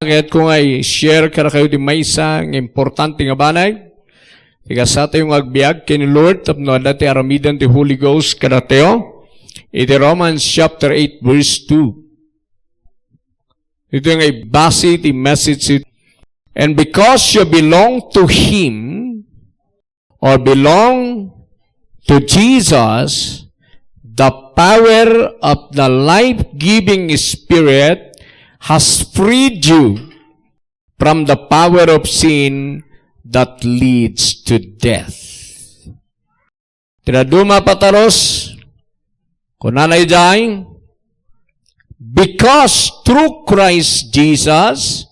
Kahit kung ay share ka na kayo di may isang importante nga banay, tiga sa tayong agbiag kini Lord, tapno dati aramidan ti Holy Ghost kada tayo, iti Romans chapter 8 verse 2. Ito yung ay base ti message. And because you belong to Him, or belong to Jesus, the power of the life-giving Spirit has freed you from the power of sin that leads to death. Tinaduma pataros, kunanay dahing, because through Christ Jesus,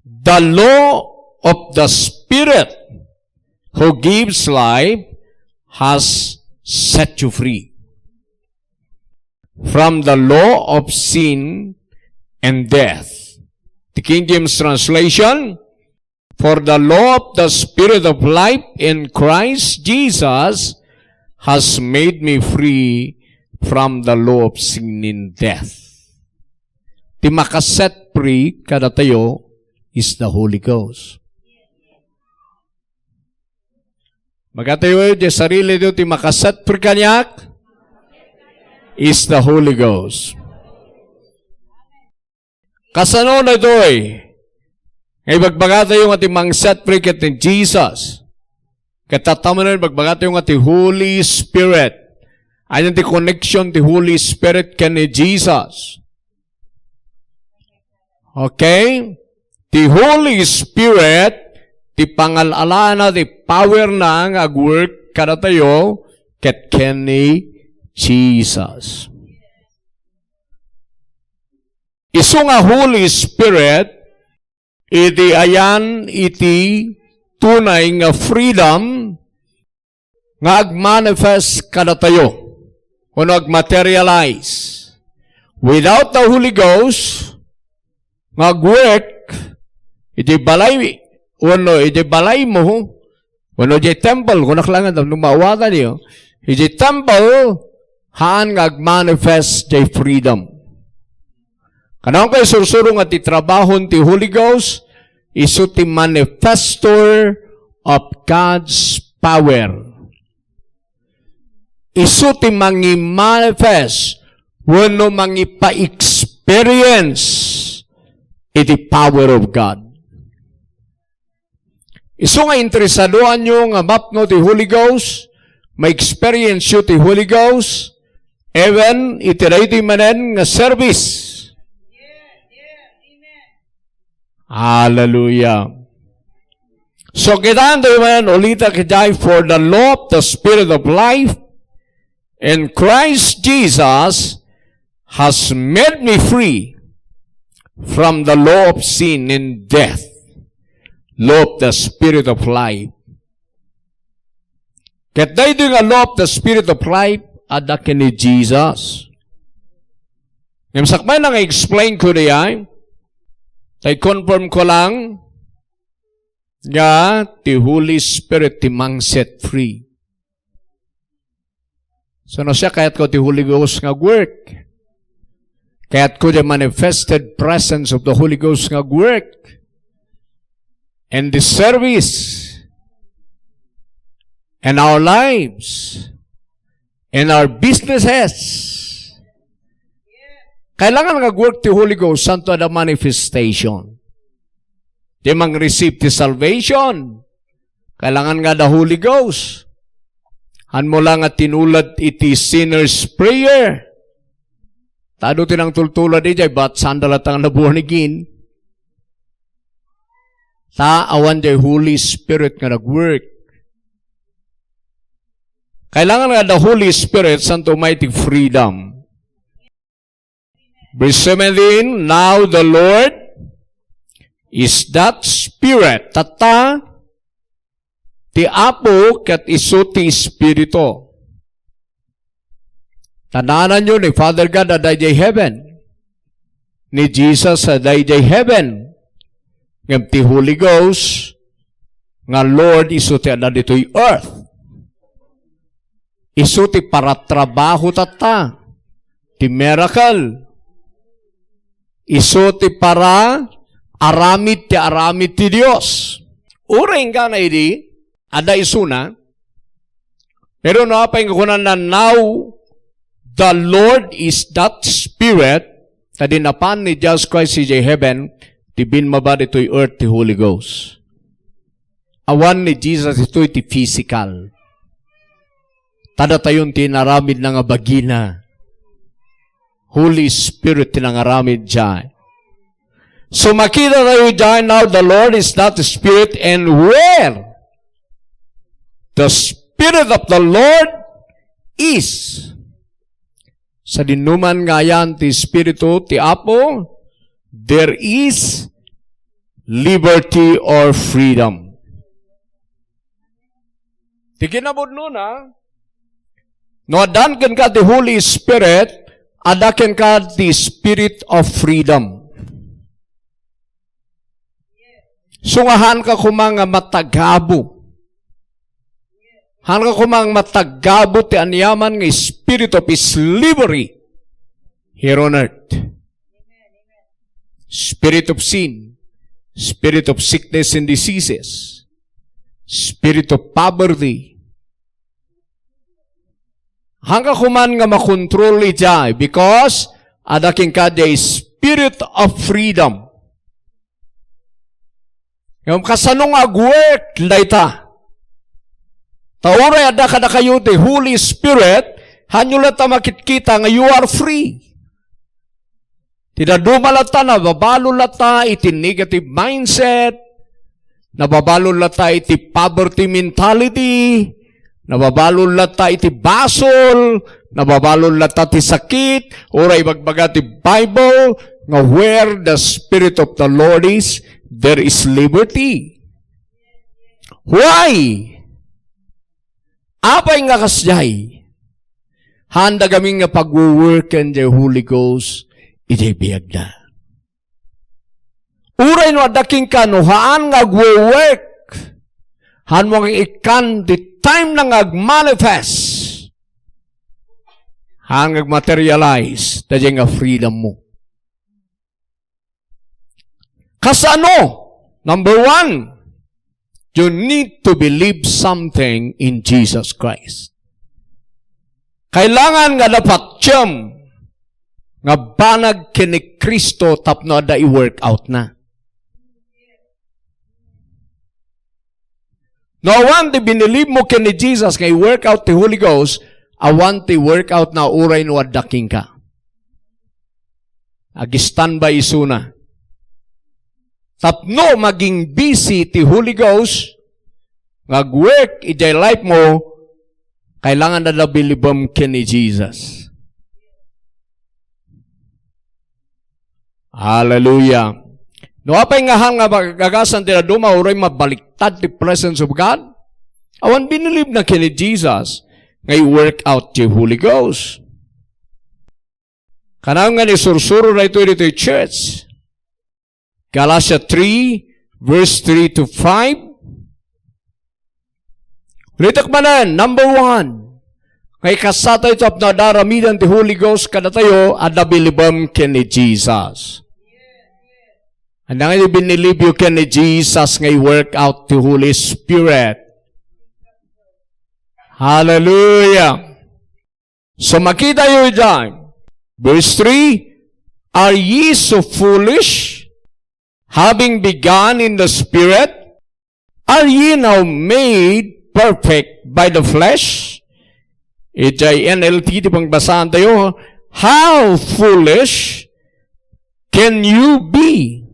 the law of the Spirit who gives life has set you free from the law of sin and death. The King James translation, for the law of the Spirit of life in Christ Jesus has made me free from the law of sin and death. Ti makaset free kada tayo is the Holy Ghost. Magatayo di sarili do ti makaset free kanyak is the Holy Ghost. Kasano na ito ngay bagbaga tayo nga ti mangset free kat ni Jesus. Katatama na bagbaga tayo nga ti Holy Spirit. Ayan ti connection ti Holy Spirit kan ni Jesus. Okay? Ti Holy Spirit, ti pangalala na, ti power na nga work kada tayo kat kan ni Jesus. Isu nga Holy Spirit, iti ayan iti tunay nga freedom nga agmanifest kada tayo o agmaterialize. Without the Holy Ghost, nga agwork, iti balay, iti balay mo, iti temple, kung naklangan, lumawatan niyo, iti temple, haan nga agmanifest di freedom. Kanang kayo sursurong at itrabahon ti Holy Ghost, iso ti manifestor of God's power. Iso ti mangi-manifest, wano mangi-pa-experience iti power of God. Iso nga interesadoan nyo nga mapno ti Holy Ghost, ma-experience nyo ti Holy Ghost, even itiray ti manen nga service. Hallelujah. So, kitaan tayo man ulita kitay for the law of the Spirit of life in Christ Jesus has made me free from the law of sin and death. Law of the Spirit of life. Kitay ito nga law of the Spirit of life adakin ni Jesus. Namsakmay nang explain ko niya, tay confirm ko lang nga ti Holy Spirit ti mang set free. So no siya kayat ko ti Holy Ghost nga work. Kayat ko the manifested presence of the Holy Ghost nga work. And the service and our lives and our businesses. Kailangan nag-work ti Holy Ghost santo the manifestation. Di mang-receive ti salvation. Kailangan nga the Holy Ghost. Han mo lang at tinulad iti sinner's prayer. Tado tinang tultulad ijay, ba't sandalat ang nabuhanigin? Awan jay Holy Spirit nga nag-work. Kailangan nga the Holy Spirit santo mighty freedom. Verse 17, now the Lord is that Spirit. Tata, ti Apo kat iso ti Espiritu. Tananan nyo ni Father God na dayjay heaven. Ni Jesus na dayjay heaven. Ngam ti Holy Ghost, nga Lord iso ti ana dito'y earth. Iso ti paratrabaho tata. Ti miracle. Iso ti para aramid ti Dios. Uring ka na idi, ada isuna, pero napay kunan na now, the Lord is that Spirit, tadinapan ni Jesus Christ si heaven, ti binmaba ito'y earth, ti Holy Ghost. Awan ni Jesus ito'y ti physical. Tada tayon ti naramid na nga bagina. Holy Spirit ti nangaramid dyan. So makita tayo dyan now, the Lord is not the Spirit, and where the Spirit of the Lord is. Sa dinuman nga yan ti Espiritu ti Apo, there is liberty or freedom. Ti kinabod nun no adan ka ti Holy Spirit, adaken ka ti Spirit of freedom. Sungahan ka kumang matagabo. Han ka kumang matagabo ti anyaman ng Spirit of His liberty here on earth. Spirit of sin, Spirit of sickness and diseases, Spirit of poverty. Hangga kuman nga makontrol ijay because adaking ka di Spirit of freedom. Yung kasanong agwek layta. Tauray ada kada kayo the Holy Spirit, hanyulata makitkita nga you are free. Tidak dumalata na babalo lata iti negative mindset, nababalo lata iti poverty mentality, nababalo lata iti basol, nababalo lata ti sakit, oray bagbaga ti Bible, nga where the Spirit of the Lord is, there is liberty. Why? Apay nga kasjay, handa kami nga pag-worken the Holy Ghost, iti biyag na. Uray no adaking kanuhaan nga agwo-work, han mo ikan the time na ag-manifest, han ag-materialize, tadya nga freedom mo. Kasano? Number one, you need to believe something in Jesus Christ. Kailangan nga dapat siyam nga banag kini Kristo tapno da i-work out na. No, awan ti binilieve mo kini Jesus nga i-work out ti Holy Ghost, awan ti work out na uray no adaking ka. Agistan ba isuna? Tapno maging busy ti Holy Ghost, ngag-work ijay life mo, kailangan na nabilibam kini Jesus. Hallelujah. No apay nga hang nga gagasan ti duma uray mabaliktad ti presence of God. Awan binilib na kini Jesus ngay work out ti Holy Ghost. Kanang nga ni sursuro na ito church. Galatia 3 verse 3 to 5. Ulitak manan, number 1. Kay kasata ito na daramidan ti Holy Ghost kada tayo adabilibam kini Jesus. And nga binilib you kini Jesus ngay work out ti Holy Spirit. Hallelujah. So makita yun dyan. Verse 3, are ye so foolish? Having begun in the Spirit, are ye now made perfect by the flesh? Ijay NLT, di bang basahan tayo, how foolish can you be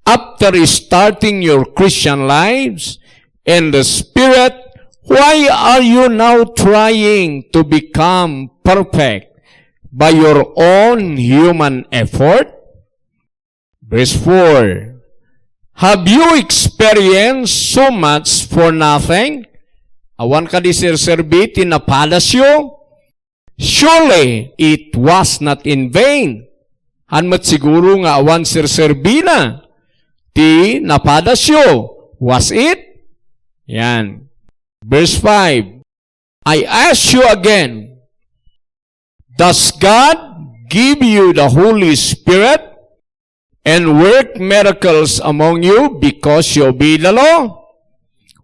after starting your Christian lives in the Spirit? Why are you now trying to become perfect by your own human effort? Verse 4, have you experienced so much for nothing? Awan ka di sirserbi, tinapalasyo? Surely, it was not in vain. Hanmat siguro nga awan sirserbi na. Ti napadasyo. Was it? Yan. Verse 5, I ask you again, does God give you the Holy Spirit and work miracles among you because you obey the law?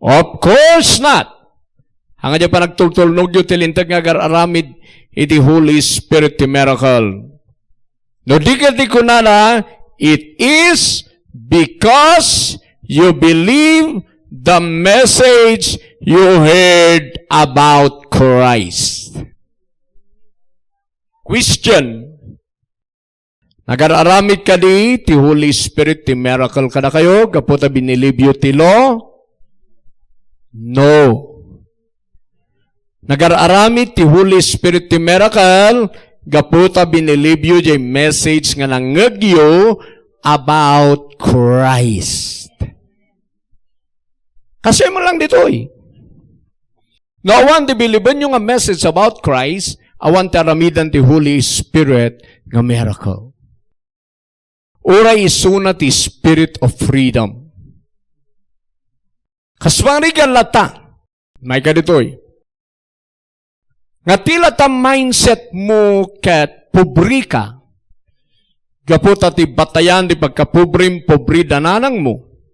Of course not. Hanga dyan pa nagtultulnog yung tilintag nga aramid iti Holy Spirit ti miracle. No di ko na it is because you believe the message you heard about Christ. Question. Nagararamid ka di, ti Holy Spirit, ti miracle ka na kayo, kaputa binilibyo ti law? No. Nagararamid ti Holy Spirit, ti miracle, kaputa binilibyo di message nga nangagyo about Christ. Kasi mo lang dito eh. No, awan di biliban yung nga message about Christ, awan taramidan ti Holy Spirit nga miracle. Oray isuna ti spirit of freedom. Kaswarigan lata, may kaditoy. Nga tila ta mindset mo ket pobrika, gaputa ti batayan di pagkapubrim pobri dananang mo.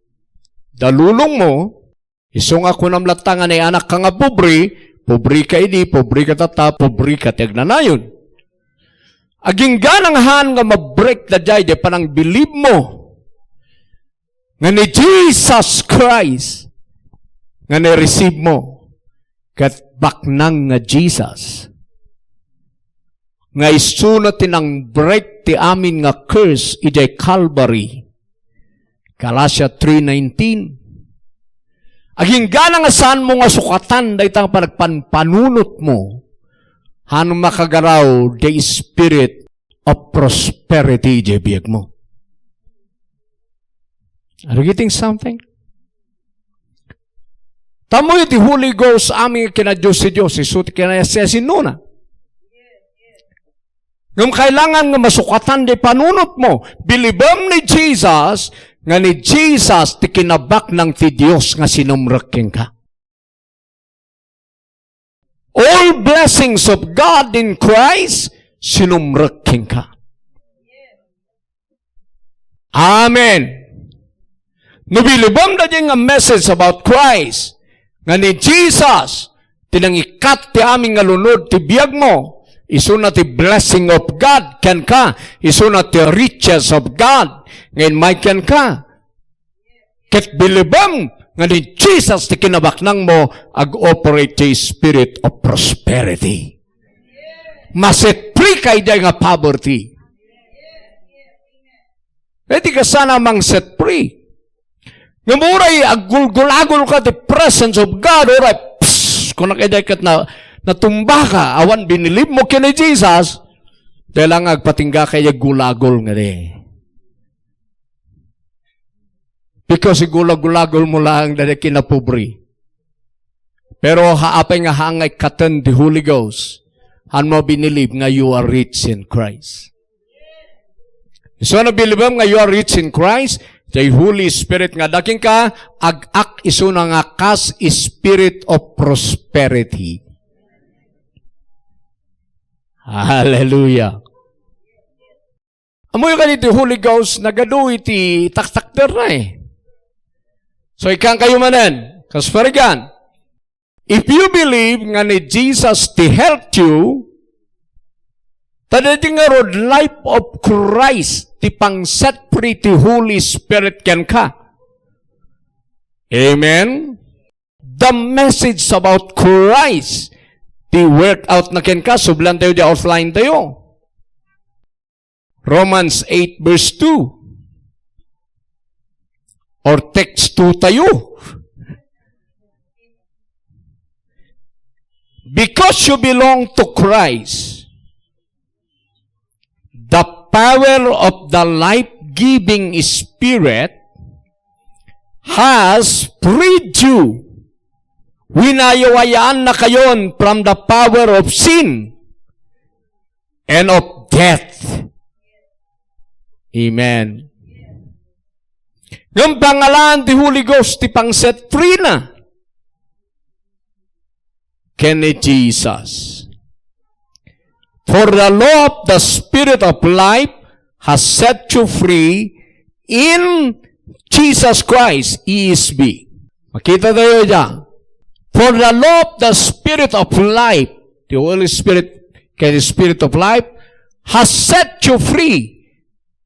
Dalulong mo, isong ako namlatangan ay anak ka nga pobri ka idi, pobri ka tata, pobri ka tiagnanayon. Aging gananghan nga mabreak na jay, de panang believe mo nga ni Jesus Christ nga ni-receive mo kat baknang nga Jesus nga isuna tinang break ti amin nga curse ijay Calvary. Galatia 3:19. Aging ganang nga saan mo nga sukatan dahi tang panagpanpanunot mo hanong makagaraw the spirit of prosperity jebiyag mo. Are you getting something? Tamo iti Holy Ghost aming kinadiyos si Diyos, isuti kinayasin nuna. Ngam kailangan nga masukatan di panunot mo, bilibam ni Jesus, nga ni Jesus ti kinabak ng ti Diyos nga sinumraking ka. All blessings of God in Christ, sinumraking ka. Amen. Nubilibam na dyan nga message about Christ, nga ni Jesus, tinangikat ti aming nga lunod, ti biyag mo, iso na ti blessing of God, ken ka, iso na ti riches of God, ngayon may ken ka. Ket bilibam, nga ni Jesus ti kinabaknang mo ag-operate ti spirit of prosperity. Maset free kay day nga poverty. Iti ka sana mang set free. Ngamuray agulgulagol ka the presence of God, oray, kung nakiday kat na natumba ka, awan binilib mo kini Jesus, dahil lang agpatingga kaya gulagol nga di. Because igulagulagol mo lang dahil kinapubri. Pero haapay nga hangay katan the Holy Ghost, han mo binilib nga you are rich in Christ. So na bilibam nga you are rich in Christ, the Holy Spirit nga daking ka, ag-ak iso na nga kas spirit of prosperity. Hallelujah. Amoy ka dito Holy Ghost, nagado iti taktakter na eh. So, ikang kayo manan. Kasparigan. If you believe nga ni Jesus to help you, tadadi nga rod life of Christ, ti pang set free ti Holy Spirit ken ka. Amen? The message about Christ, ti work out na ken ka, sublan tayo di offline tayo. Romans 8 verse 2. Or text 2 tayo. Because you belong to Christ, the power of the life-giving Spirit has freed you. Winayawayaan na kayon from the power of sin and of death. Amen. Ng pangalan ti Holy Ghost, ti pang set free na. Kene Jesus. For the law of the Spirit of life has set you free in Jesus Christ, ESB. Makita tayo dyan. For the law of the Spirit of life, the Holy Spirit, kaya the Spirit of life, has set you free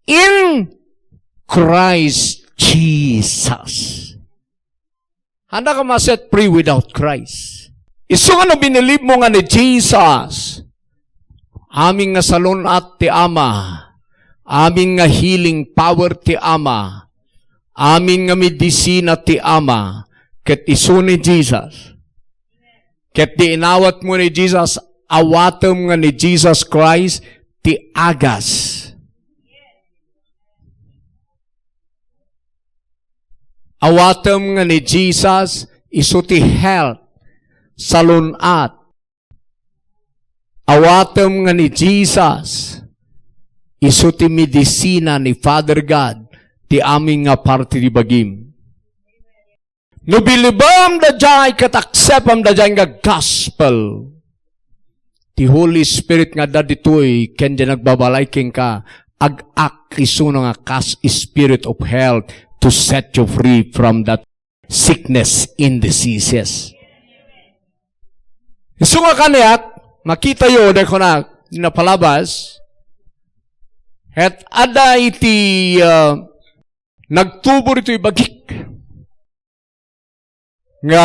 in Christ Jesus. Handa ka ma-set free without Christ. Iso nga na binilib mo nga ni Jesus, aming nga salon at ti Ama, aming nga healing power ti Ama, aming nga medisina ti Ama, ket iso ni Jesus. Ket di inawat mo ni Jesus, awatom nga ni Jesus Christ, ti agas. Awatom nga ni Jesus, iso ti health, salunat. Awatom nga ni Jesus, iso ti medisina ni Father God, ti aming nga parte di bagim. No bilibam da jay kat aksepam da jay nga gospel. Ti Holy Spirit nga daditoy ken di nagbabalay king ka ag-ak iso nga kas spirit of health to set you free from that sickness in diseases. Iso nga kaniyak, makita yo de ko na napalabas, at ada iti nagtubor ito'y bagik nga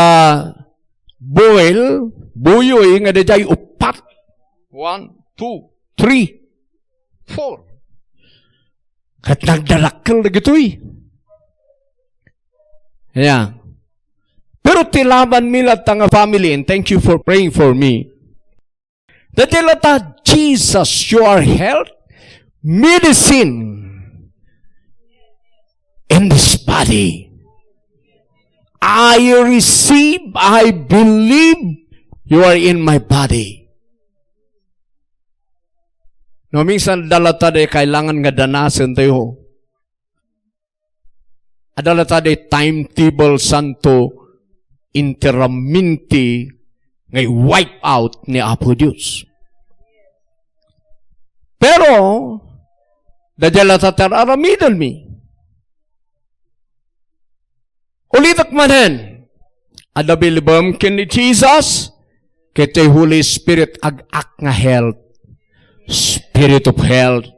buyoy nga dajay upat. 1, 2, 3, 4. Kat nagdarakkel na gito'y. Yeah. Pero tilaban mila tanga family, and thank you for praying for me. Datilata, Jesus, your health, medicine in this body. I receive, I believe you are in my body. No, minsan dalata de kailangan nga danasan tayo. Adalata de timetable santo interaminti ngay wipe out ni Apo Diyos. Pero, dadalata tararamidan mi. Ulitak manen, adabilibam ken ni Jesus, kete Holy Spirit ag-ak nga health, Spirit of health.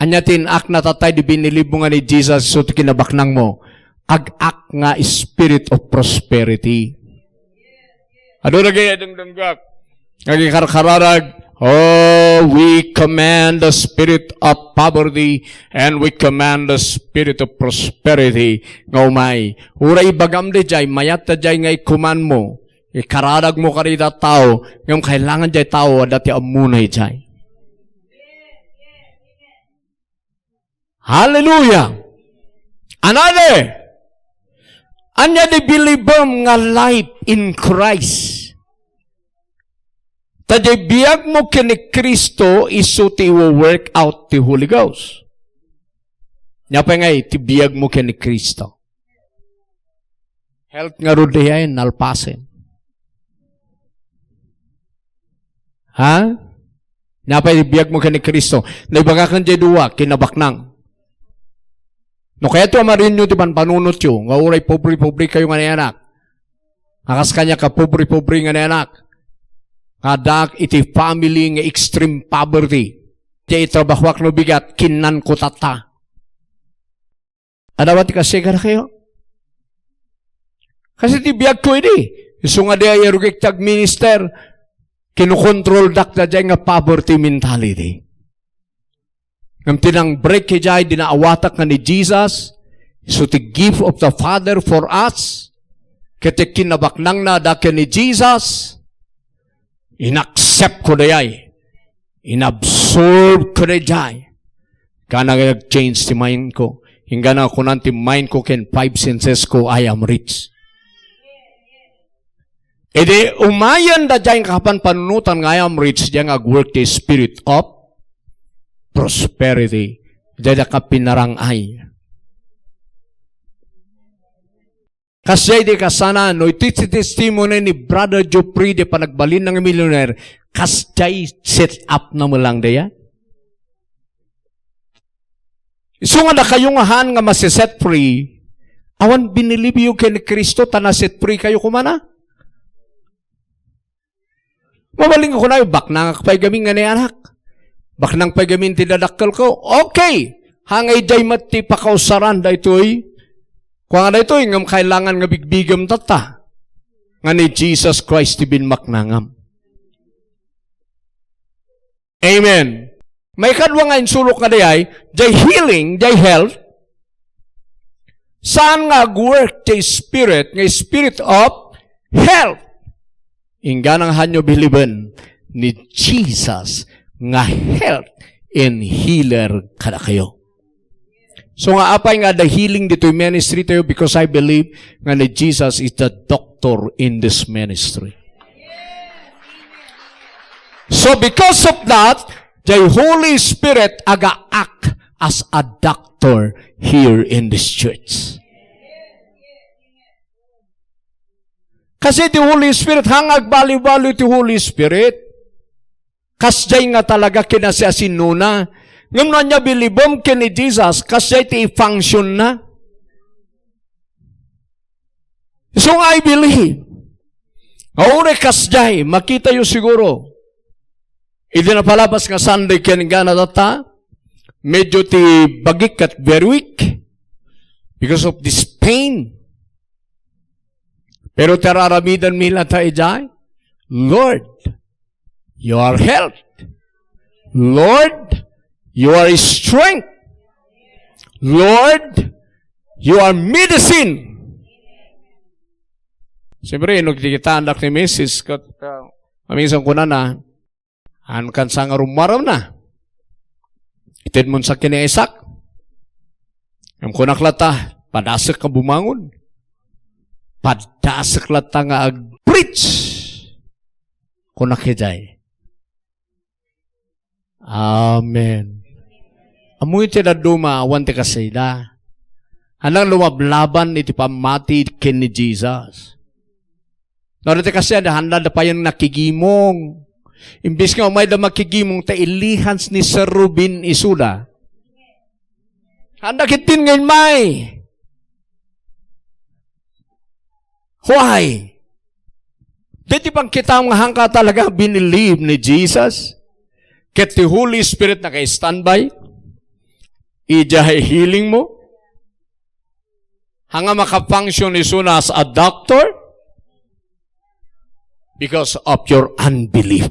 Anyatin ak natatay di binilib mo nga ni Jesus so kinabaknang mo, ag-ak nga Spirit of prosperity. Ano na gaya dangdanggak? Nagikarkararag, oh, we command the spirit of poverty and we command the spirit of prosperity. Ngaumay, uray bagam de jay, mayat ta jay ngay kuman mo, ikararag mo karita tao, ngam kailangan jay tao, dati amunay jay. Hallelujah! Another, anya di bilibam nga life in Christ. Tadya biyag mo kini Kristo iso ti work out ti Holy Ghost. Nyapa ngay, ti biyag mo kini Kristo. Health nga rodeyain, nalpasin. Ha? Nyapa ti biyag mo kini Kristo. Naibagakan dya duwa, kinabaknang. No kaya ito amarin nyo ti panpanunot nyo, nga uray pobre-pobre kayo nga anak. Akas kanya ka pobre-pobre nga anak. Kadak iti family nga extreme poverty. Di itrabahwak no bigat, kinan ko tata. Adawat kasi kada kayo? Kasi ti biyag ko ini. Iso nga di ay erugik minister, kinukontrol dak na dyan nga poverty mentality. Ngam tinang break kaya dinaawatak nga ni Jesus, so the gift of the Father for us, kete kinabaknang na dake ni Jesus, inaccept ko dayay, inabsorb ko dayay, kana nag-change ti mind ko, hingga na ako nanti mind ko ken 5 senses ko, I am rich. Ede umayan da dyan kapan panunutan nga I am rich, dyan ag-work the spirit of prosperity. Dada ka pinarangay. Kasi di kasana, no iti testimony ni Brother Jopri di panagbalin ng millionaire, kasjay set up na mo lang daya. So nga na kayong ahan nga masiset free, awan binilibyo kay ni Kristo, tanaset free kayo kumana. Mabaling ko na, bak na pa'y gaming nga ni anak. Bak nang pa'y gaming tinadakkel ko. Okay, hangay day mati pakausaran da ito'y. Kung nga da ito'y, ngam kailangan nga bigbigam tata. Nga ni Jesus Christ ibin maknangam. Amen. May kadwa nga insulok nga dayay, jay healing, jay health, saan nga work jay spirit, nga spirit of health. Ingganang hanyo biliban ni Jesus nga health and healer kada kayo. So nga apay nga the healing dito ministry tayo because I believe nga ni Jesus is the doctor in this ministry. So because of that, the Holy Spirit aga-act as a doctor here in this church. Kasi the Holy Spirit, hangag bali-bali the Holy Spirit. Kasjay nga talaga kinasyasin nuna. Ngam na niya bilibom kini Jesus, kasjay ti function na. So I believe, ngaure kasjay, makita yu siguro, hindi na palabas nga Sunday kaya nga data, medyo ti bagik at very weak because of this pain. Pero teraramidan mila tayo dyan, Lord, you are health. Lord, you are strength. Lord, you are medicine. Siyempre, nung kita andak ni Mrs. Mamisang ko na, an kan sa nga rumaraw na. Itid mo sa kinaisak. Ang kunaklata, padasak ka bumangon. Padasak lata nga ag-preach. Kunakijay. Amen. Amoy ti na duma, awan ti kasayda. Hanang lumablaban iti pamati ken ni Jesus. Narito kasi handa da pa yung nakigimong. Imbis nga umay da makigimong ta ilihans ni Sir Rubin Isuda. Handa kitin ngayon may. Why? Dito pang kita nga hangka talaga binilieve ni Jesus. Ket the Holy Spirit na kay standby. Ijahay healing mo. Hanga makafunction isuna as a doctor. Because of your unbelief.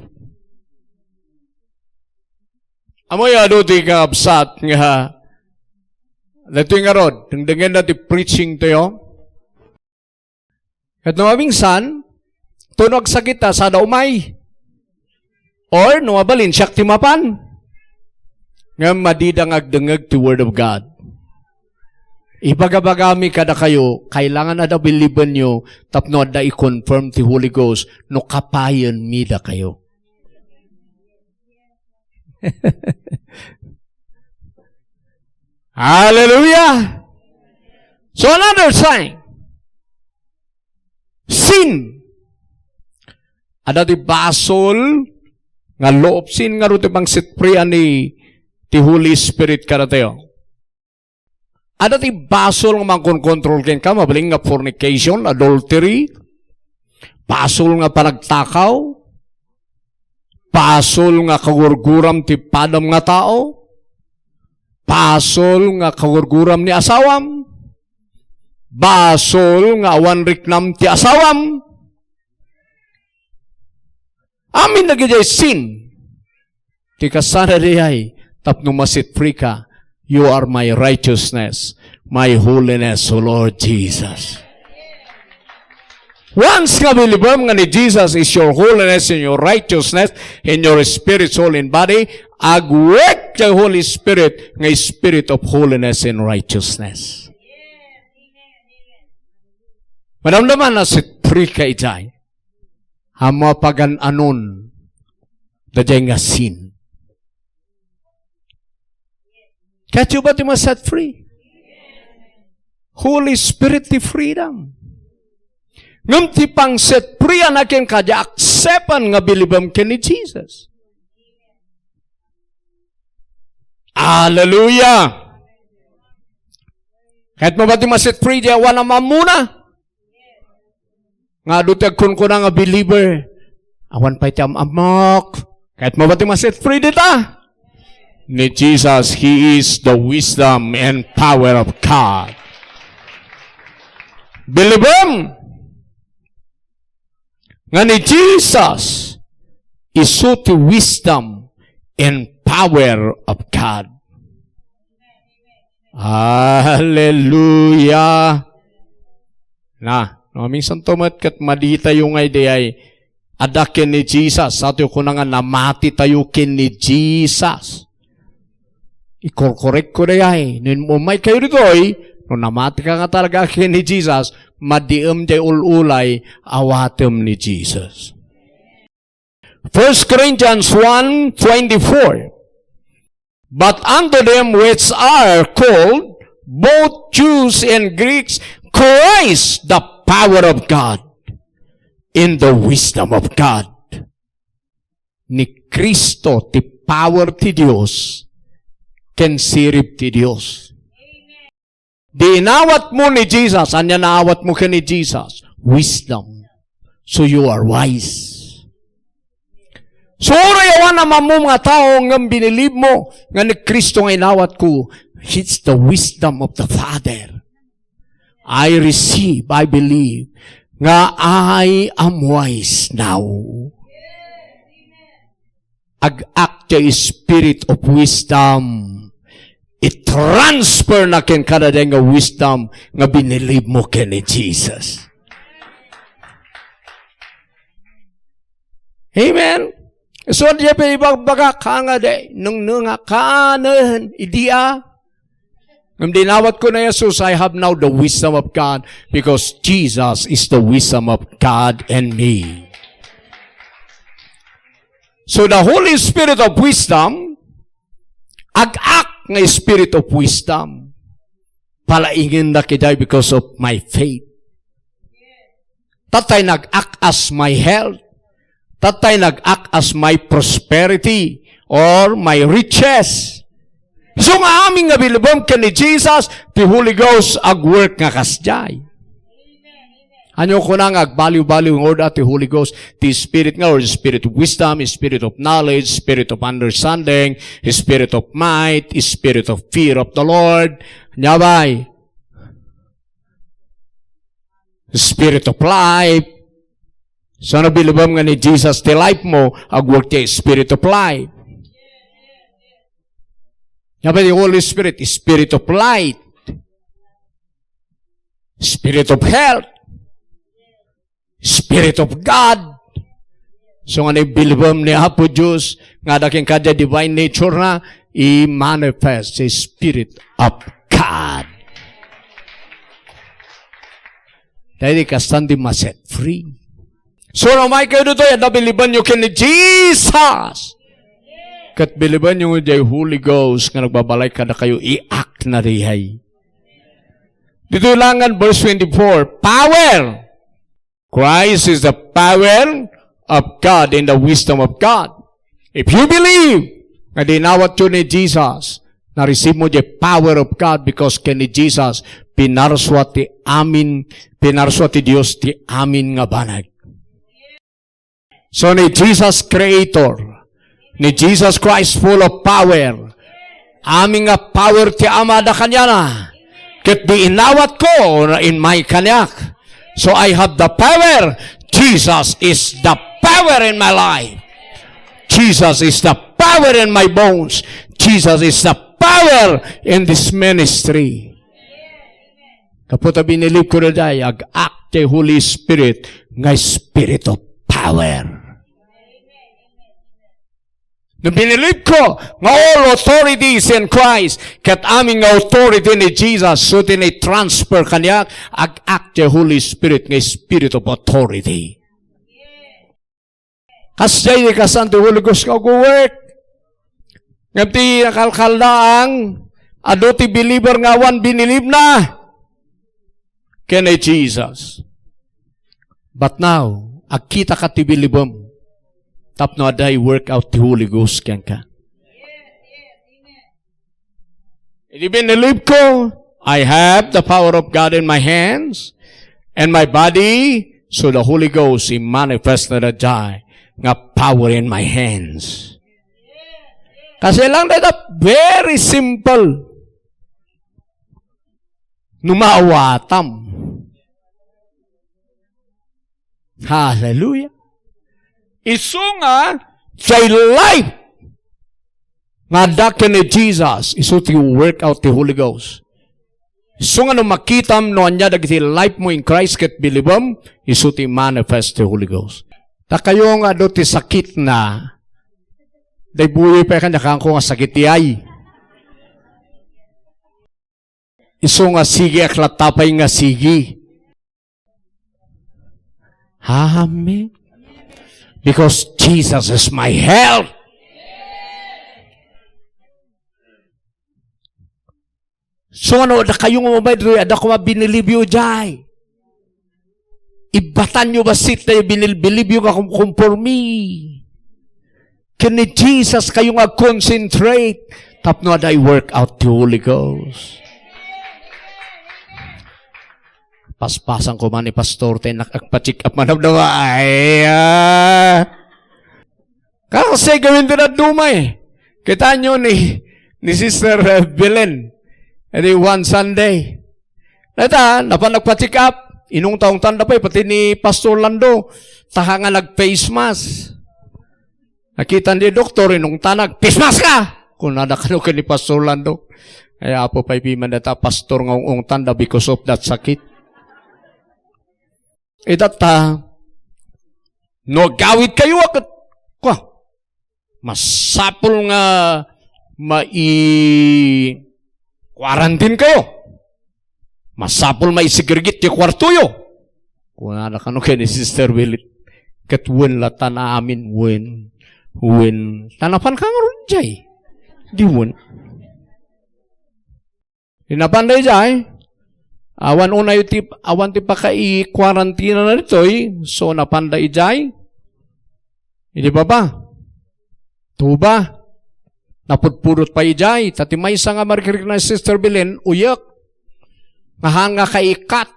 Amoy ado ti kaabsat nga. Dito nga rod. Tungdangin natin preaching tayo. At numabingsan, tunog sa kita sa daumay. Or numabalin siyak timapan. Nga madidang agdangag to Word of God. Ipagabagami kada kayo, kailangan na da biliban nyo, tapno da i-confirm ti Holy Ghost, no kapayan mida kayo. Hallelujah! So another sign. Sin. Ada di basol nga loob sin nga rute bang sitprian ni ti Holy Spirit kada tayo. Ada ti basol nga mangkonkontrol ken ka mabaling nga fornication, adultery, basol nga panagtakaw, basol nga kagurguram ti padam nga tao, basol nga kagurguram ni asawam, basol nga awan riknam ti asawam. Amin na gajay sin. Ti kasana diyay, tapno masit free ka, you are my righteousness, my holiness, O Lord Jesus. Once nga bilibam nga ni Jesus is your holiness and your righteousness in your spirit, soul, and body, agwek the Holy Spirit nga spirit of holiness and righteousness. Manamdaman na sit free ka itay. Hama pagan-anon dadya nga sin. Kaya ba ti set free? Holy Spirit ti freedom. Ngam ti pang set free anakin kadya aksepan nga bilibam ken ni Jesus. Hallelujah! Kahit mo ba di maset free, di awan na mamuna. Nga dutag kun ko na nga believer, awan pa iti amok. Kahit mo ba di maset free dita? Ni Jesus, He is the wisdom and power of God. Believer, nga ni Jesus, isu ti wisdom and power of God. Hallelujah. Minsan tumat kat madita yung idea ay adakin ni Jesus. Sa ato ko na nga namati tayo kin ni Jesus. Ikorkorek ko na yan. Nung umay kayo dito ay, nung namati ka nga talaga kin ni Jesus, madiam day ululay, awatem ni Jesus. 1 Corinthians 1:24. But unto them which are called, both Jews and Greeks, Christ the power of God, in the wisdom of God. Ni Kristo ti power ti Dios, ken sirip ti Dios. Di inawat mo ni Jesus, anya naawat mo ka ni Jesus? Wisdom. So you are wise. So, yawan naman mo mga tao nga binilib mo nga ni Kristo nga inawat ko. It's the wisdom of the Father. I receive, I believe, nga I am wise now. Ag-act the spirit of wisdom. I-transfer na ken kada nga wisdom nga binilib mo ken ni Jesus. Amen. So, diya pa ibagbaga ka nga de, nung nga kanan, idia. Nung dinawat ko na Jesus, I have now the wisdom of God because Jesus is the wisdom of God and me. So, the Holy Spirit of wisdom, ag-act nga Spirit of wisdom, palaingin na kiday because of my faith. Tatay nag-act as my health. Tatay nag-act as my prosperity or my riches. So nga aming nga bilibom ka ni Jesus, the Holy Ghost ag-work nga kasjay. Ano ko na nga ag-value-value ng order the Holy Ghost, the Spirit nga or the Spirit of wisdom, the Spirit of knowledge, Spirit of understanding, the Spirit of might, the Spirit of fear of the Lord. Nyabay, the Spirit of life. So, nabilibam nga ni Jesus, the life mo, ag-work the Spirit of life. Yaba the Holy Spirit, Spirit of light, Spirit of health, Spirit of God. So, nga nabilibam ni Apo Diyos, nga daking kada divine nature na, i-manifest the Spirit of God. Dahil kastan di ma-set free. So, namay kayo dito, yan nabiliban nyo kini Jesus. Kat biliban nyo jay Holy Ghost, nga nagbabalay ka na kayo, i-act na rihay. Dito langan, verse 24, power. Christ is the power of God and the wisdom of God. If you believe, nga dinawat yun ni Jesus, na-receive mo jay power of God because kini Jesus, pinarswati Diyos ti amin nga banag. So, ni Jesus Creator, ni Jesus Christ full of power, aming nga power ti Ama da kanya na, ket di inawat ko na in my kanyak. So, I have the power. Jesus is the power in my life. Jesus is the power in my bones. Jesus is the power in this ministry. Kaputa binilip ko na day, ag-act the Holy Spirit, nga Spirit of power. Nung binilip ko, nga all authorities in Christ, kat aming authority ni Jesus, so tinay-transfer kanya, ag-act the Holy Spirit, nga Spirit of authority. Kasjay, kasan the Holy Ghost ka go-work. Nga ti nakalkal na ang, ado ti believer nga wan binilib na, kaya Jesus. But now, agkita ka ti bilibom, tapno aday work out the Holy Ghost kyan ka. Hindi binilib ko, I have the power of God in my hands and my body, so the Holy Ghost He manifested na jay nga power in my hands. Kasi lang dito, very simple. Numawatam. Hallelujah. Isu nga, say life. Nga dakin ni Jesus, isu ti work out the Holy Ghost. Isu nga nung makitam no anya dagiti life mo in Christ ket bilibam, isu ti manifest the Holy Ghost. Ta kayo nga do ti sakit na, day buwi pa kanya kang ko nga sakit ti ay. Isu nga sige aklatapay nga sige. Amen. Because Jesus is my help. So ano, da kayong umabay, ada ko mabinilibyo jay. Ibatan nyo ba sit na binilibyo ka kung for me. Kini Jesus kayong concentrate. Tapno ada i-work out the Holy Ghost. Paspasan ko man ni Pastor, nakagpa-check up man dawa. Ay, kasi gawin din na dumay. Kita nyo ni Sister Belen. Edi one Sunday. Nata, nagpa-check up. Inong taong tanda pa, pati ni Pastor Lando, taha nga nag-face mask. Nakita ni doktor, inong tanag, face mask ka! Kung nadakano ka ni Pastor Lando. Kaya po pa ipiman data, Pastor ng tanda because of that sakit. Data, no gawid kayo agad. Masapol nga quarantine kayo. Masapol maisigirgit yung kwarto yo. Kung nakano kayo ni Sister Willit, katwin latan amin, win. Tanapan ka nga rin jay. Di win. Inapanday jay. Awan unay awan ti pa i-quarantine na nito so napanday jay. Hindi ba? Tuba. Napudpurot pa ijay. Tati may isa nga marikirik na Sister Belen, uyak. Mahanga ka ikat.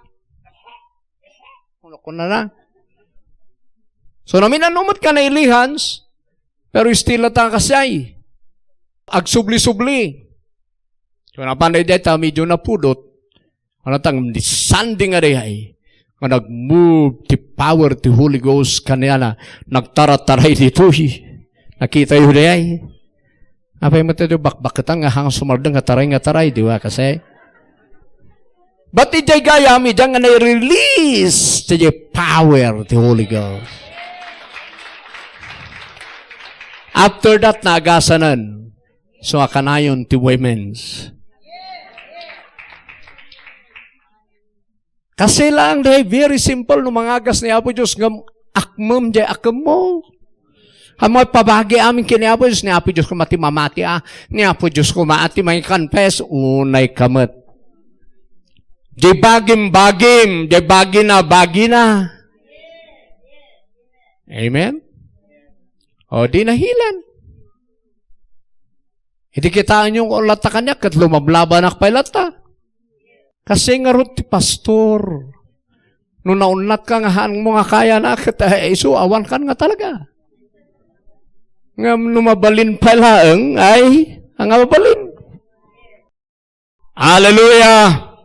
Ano ko na. So namin anumot ka na ilihans, pero still ata kasay. Agsubli-subli. So napanday deta, medyo napudot. Ano tang sanding nga day nga nag-move ti power ti Holy Ghost kanya na nagtarat-taray dito. Nakita yun day. Apay mo tayo bakbakatan nga hang sumardang nga taray, di ba? Kasi but ijay gayami dyan nga na-release ti power ti Holy Ghost. After that, naagasanan. So, akanayon ti women's. Kasi lang, very simple, no mga agas ni Apo Diyos, ngam akmam jay akam mo. Hamoy pabagi amin kini Apo Diyos, ni Apo Diyos ko mati mamati ni Apo Diyos ko maati may confess, unay kamat. Jay bagim, jay bagi na. Amen? O, di nahilan. Hindi kitaan yung lata kanya, kat lumablaban akpay lata. Kasi nga rin ti pastor, nung naunlat ka nga haan mo nga kaya na, iso awan ka nga talaga. Nga numabalin pala ay, ang mabalin. Hallelujah!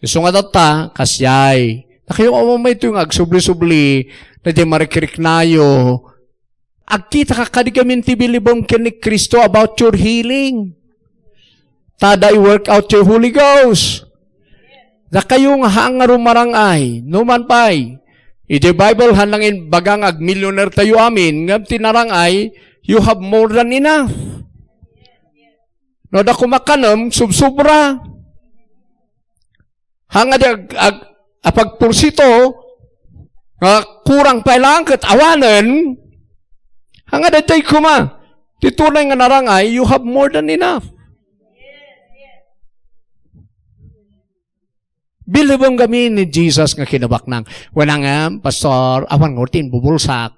Iso nga data, kasyay. Nakayo may ito yung agsubli-subli, na di marikirik nayo, agkita ka kadigamin ti bilibong kini Kristo about your healing. Tada i-work out your Holy Ghost. Na kayo nga hanga rumarangay, numan pa'y, iti Bible hanangin bagang ag-millionaire tayo amin, ngam tinarangay, you have more than enough. No, da kumakanam, subsubra. Hanga di apagpursito, kurang pa lang kat awanan, hanga di tayo kuma, titunay nga narangay, you have more than enough. Bilibong kami ni Jesus nga kinabak nang wala nga, pastor, awan ngortin, bubulsak.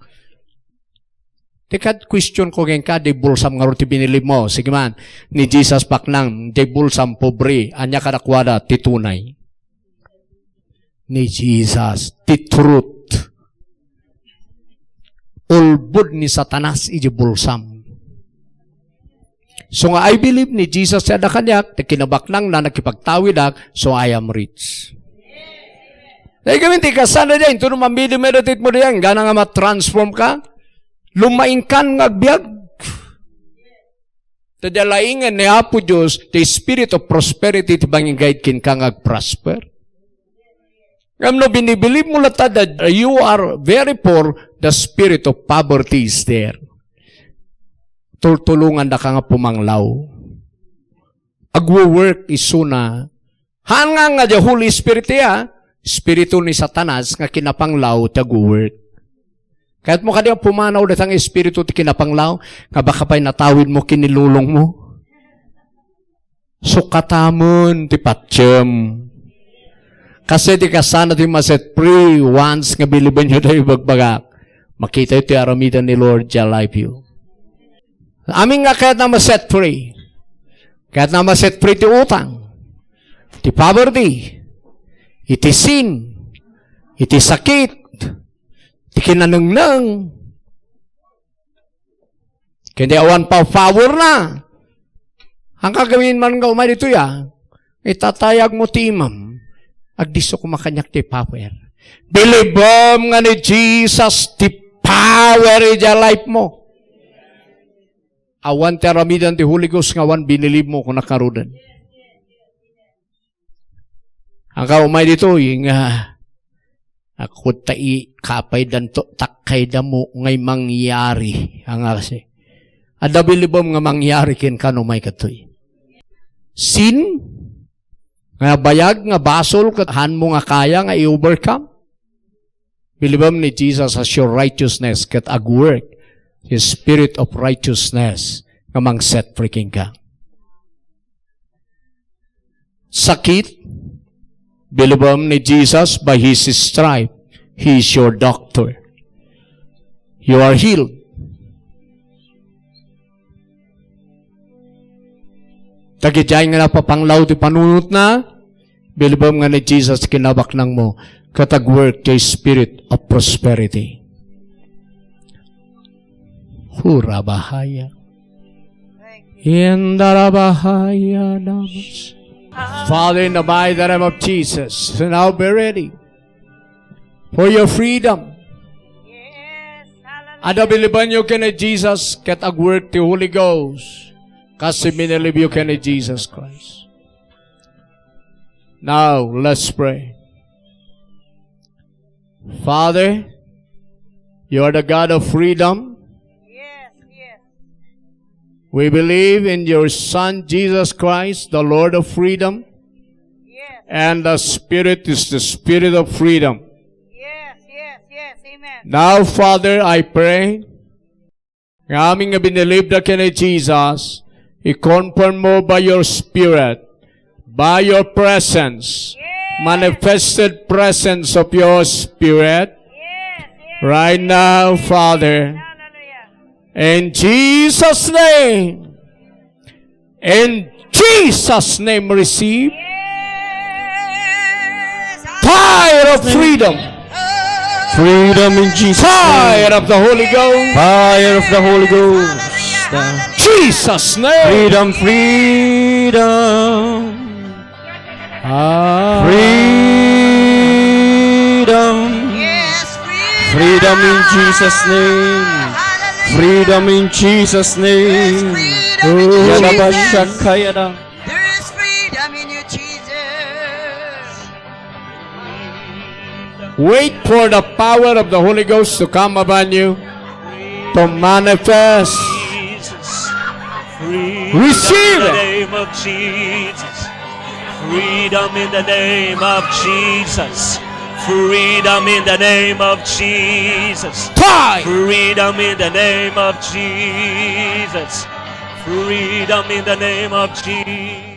Tikat question ko ngayon ka, di bulsam nga ti binilib mo. Sige man, ni Jesus paknang, di bulsam pobre, anya kadakwada, titunay. Ni Jesus, ti truth. Ulbud ni Satanas, iji bulsam. So nga, I believe ni Jesus sa kanyak, kinabaknang na nakipagtawid so I am rich. Dahil kami, tikasana dyan, ito naman meditate mo diyan, gana nga ma-transform ka, lumain kan nga agbyag. Tadalaingan ni Apo Diyos, the spirit of prosperity, tibangin guide kin ka nga prosper. Ngam no, binibilib mo lata that you are very poor, the spirit of poverty is there. Tulungan na ka nga pumanglaw. Agwo-work isuna. Hanga nga the Holy Spirit ya, Espiritu ni Satanas nga kinapanglaw tag-work. Kahit mo ka diya pumanaw datang Espiritu ti kinapanglaw, nga baka pa'y natawid mo kinilulong mo. Sukatamon ti patsyem. Kasi di kasana ti maset free once nga biliban nyo tayo bagbagak. Makita ito aramidan ni Lord ja life you. Amin nga kahit na maset free. Kahit na maset free ti utang, ti poverty, iti sin, iti sakit, iti kinanungnang. Kaya awan pa power na. Ang kagawin man nga umay dito ya, itatayag mo ti imam, agdiso kumakanyak ti power. Bilibom nga ni Jesus ti power ija life mo. Awan ti aramidan ti Holy Ghost nga awan binilib mo kung nakarudan. Ang kaumay dito, yung ako tai kapay danto takay damo ngay mangyari. Ang kasi. Adabilibom nga mangyari kin kanumay katoy. Sin, nga bayag, nga basol, katahan mo nga kaya, nga i-overcome. Bilibom ni Jesus as your righteousness, kat ag-work. His spirit of righteousness nga mang set freaking ka. Sakit, bilibam ni Jesus by His stripe, He is your doctor. You are healed. Tagijay nga napapanglaw ti panunot na, bilibam nga ni Jesus kinabaknang mo, katag-work the spirit of prosperity. Hurabahaya. Indarabahaya namas. Father, in the mighty name of Jesus, so now be ready for your freedom. Yes, Ada biliban you kay Jesus, ket ag-work ti Holy Ghost, kasi minilib you kay Jesus Christ. Now, let's pray. Father, you are the God of freedom. We believe in your Son, Jesus Christ, the Lord of freedom. yes, And the Spirit is the Spirit of freedom. yes, amen. Now, Father, I pray, ng aming binilib na kay Jesus, i-confirm mo by your Spirit, by your presence, manifested presence of your Spirit, right now, Father, in Jesus' name. In Jesus' name receive. Fire of freedom. Freedom in Jesus' Fire name. of the Holy Ghost. Fire of the Holy Ghost. Jesus' name. Freedom, freedom. Freedom. Freedom in Jesus' name. Freedom in Jesus' name. Yadabashakayada. There is freedom in you, Jesus. Wait for the power of the Holy Ghost to come upon you, to manifest. Receive in the it. name of Jesus. Freedom in the name of Jesus. Freedom in the name of Jesus. Fire. Freedom in the name of Jesus. Freedom in the name of Jesus.